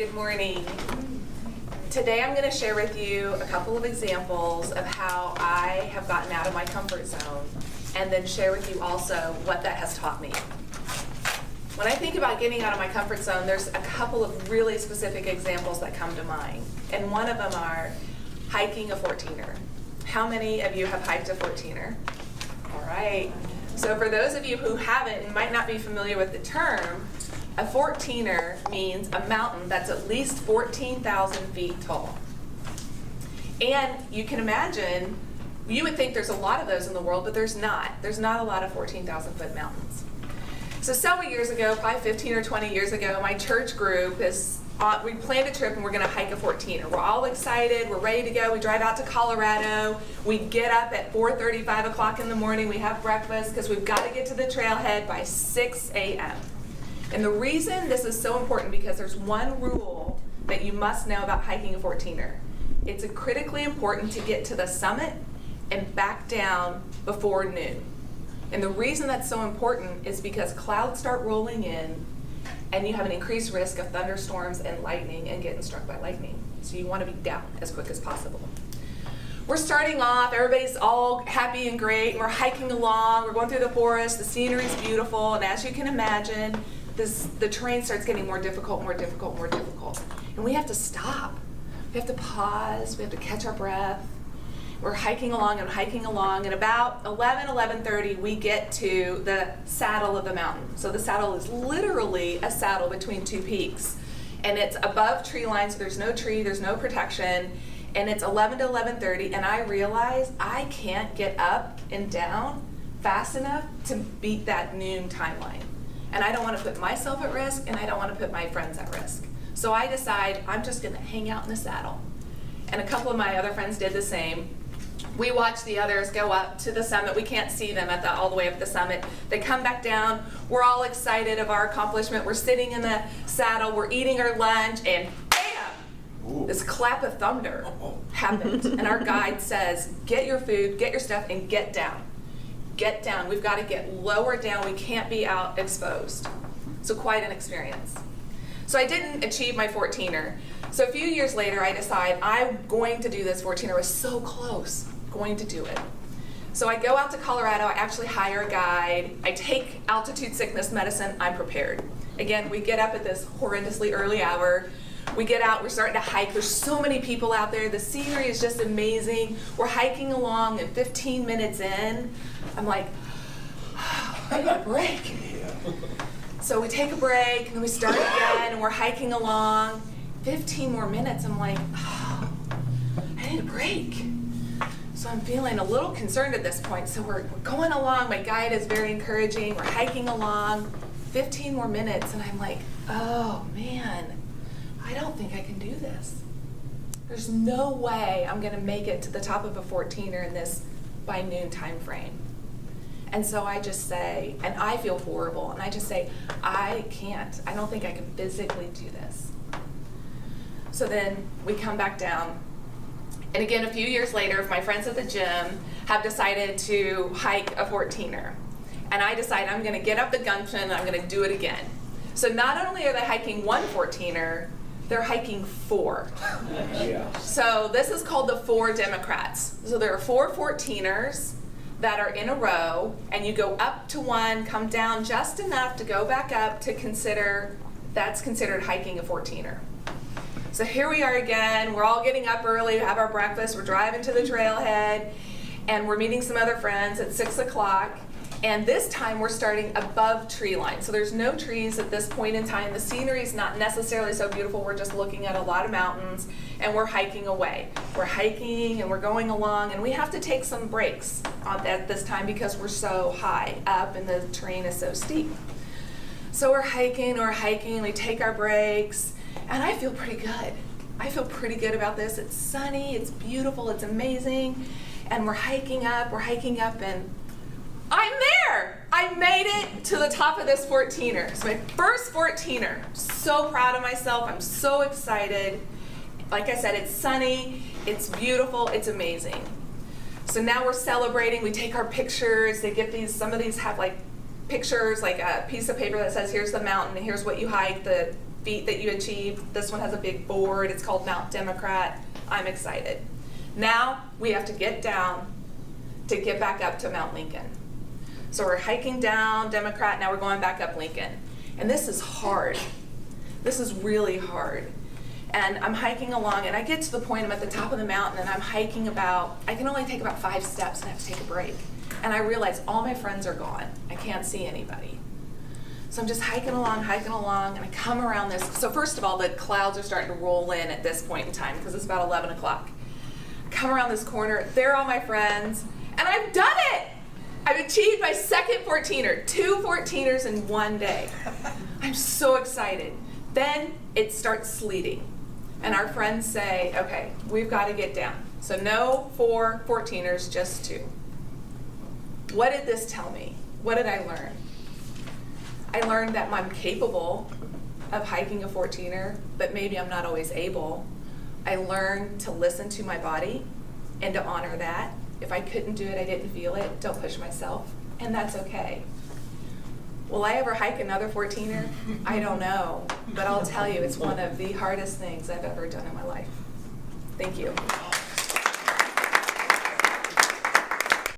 Good morning. Today I'm going to share with you a couple of examples of how I have gotten out of my comfort zone, and then share with you also what that has taught me. When I think about getting out of my comfort zone, there's a couple of really specific examples that come to mind, and one of them are hiking a 14er. How many of you have hiked a 14er? All right. So for those of you who haven't and might not be familiar with the term, a 14er means a mountain that's at least 14,000 feet tall. And you can imagine, you would think there's a lot of those in the world, but there's not. There's not a lot of 14,000 foot mountains. So several years ago, probably 15 or 20 years ago, my church group we planned a trip and we're going to hike a 14er. We're all excited, we're ready to go. We drive out to Colorado. We get up at 4:30, 5 o'clock in the morning. We have breakfast because we've got to get to the trailhead by 6 a.m. And the reason this is so important, because there's one rule that you must know about hiking a 14er. It's critically important to get to the summit and back down before noon. And the reason that's so important is because clouds start rolling in and you have an increased risk of thunderstorms and lightning and getting struck by lightning. So you want to be down as quick as possible. We're starting off, everybody's all happy and great, and we're hiking along, we're going through the forest, the scenery's beautiful, and as you can imagine, the terrain starts getting more difficult, more difficult, more difficult. And we have to stop. We have to pause, we have to catch our breath. We're hiking along, and about 11:30, we get to the saddle of the mountain. So the saddle is literally a saddle between two peaks. And it's above tree line, so there's no tree, there's no protection. And it's 11 to 11:30, and I realize I can't get up and down fast enough to beat that noon timeline. And I don't want to put myself at risk, and I don't want to put my friends at risk. So I decide I'm just going to hang out in the saddle. And a couple of my other friends did the same. We watch the others go up to the summit. We can't see them all the way up the summit. They come back down. We're all excited of our accomplishment. We're sitting in the saddle. We're eating our lunch, and bam! Ooh. This clap of thunder happened. And our guide says, get your food, get your stuff, and get down. Get down. We've got to get lower down. We can't be out exposed. So quite an experience. So I didn't achieve my 14er. So a few years later, I decide I'm going to do this 14er. I was so close, going to do it. So I go out to Colorado. I actually hire a guide. I take altitude sickness medicine. I'm prepared. Again, we get up at this horrendously early hour. We get out, we're starting to hike. There's so many people out there. The scenery is just amazing. We're hiking along, and 15 minutes in, I'm like, I need a break. So we take a break, and then we start again, and we're hiking along. 15 more minutes, I'm like, I need a break. So I'm feeling a little concerned at this point. So we're going along. My guide is very encouraging. We're hiking along. 15 more minutes, and I'm like, oh, man. I don't think I can do this. There's no way I'm going to make it to the top of a 14er in this by noon time frame. And so I just say, and I feel horrible, and I just say, I can't. I don't think I can physically do this. So then we come back down. And again, a few years later, my friends at the gym have decided to hike a 14er. And I decide I'm going to get up the gumption and I'm going to do it again. So not only are they hiking one 14er, they're hiking 4. Yeah. So this is called the 4 Democrats. So there are 4 14ers that are in a row, and you go up to one, come down just enough to go back up to that's considered hiking a 14er. So here we are again. We're all getting up early, have our breakfast, we're driving to the trailhead, and we're meeting some other friends at 6 o'clock. And this time we're starting above tree line. So there's no trees at this point in time. The scenery is not necessarily so beautiful. We're just looking at a lot of mountains, and we're hiking away. We're hiking and we're going along, and we have to take some breaks at this time because we're so high up and the terrain is so steep. So we're hiking, we take our breaks, and I feel pretty good. I feel pretty good about this. It's sunny, it's beautiful, it's amazing. And we're hiking up, and I'm there! I made it to the top of this 14er. It's my first 14er. So proud of myself. I'm so excited. Like I said, it's sunny, it's beautiful, it's amazing. So now we're celebrating. We take our pictures. They get some of these have like pictures, like a piece of paper that says, here's the mountain, and here's what you hiked. The feat that you achieve. This one has a big board. It's called Mount Democrat. I'm excited. Now we have to get down to get back up to Mount Lincoln. So we're hiking down Democrat, now we're going back up Lincoln. And this is hard. This is really hard. And I'm hiking along, and I get to the point, I'm at the top of the mountain, and I'm hiking I can only take about 5 steps and I have to take a break. And I realize all my friends are gone. I can't see anybody. So I'm just hiking along, and I come around this. So first of all, the clouds are starting to roll in at this point in time because it's about 11 o'clock. Come around this corner, they're all my friends, and I've done it! I've achieved my second 14er, 2 14ers in one day. I'm so excited. Then it starts sleeting, and our friends say, okay, we've got to get down. So no 4 14ers, just 2. What did this tell me? What did I learn? I learned that I'm capable of hiking a 14er, but maybe I'm not always able. I learned to listen to my body and to honor that. If I couldn't do it, I didn't feel it, don't push myself, and that's okay. Will I ever hike another 14er? I don't know, but I'll tell you, it's one of the hardest things I've ever done in my life. Thank you.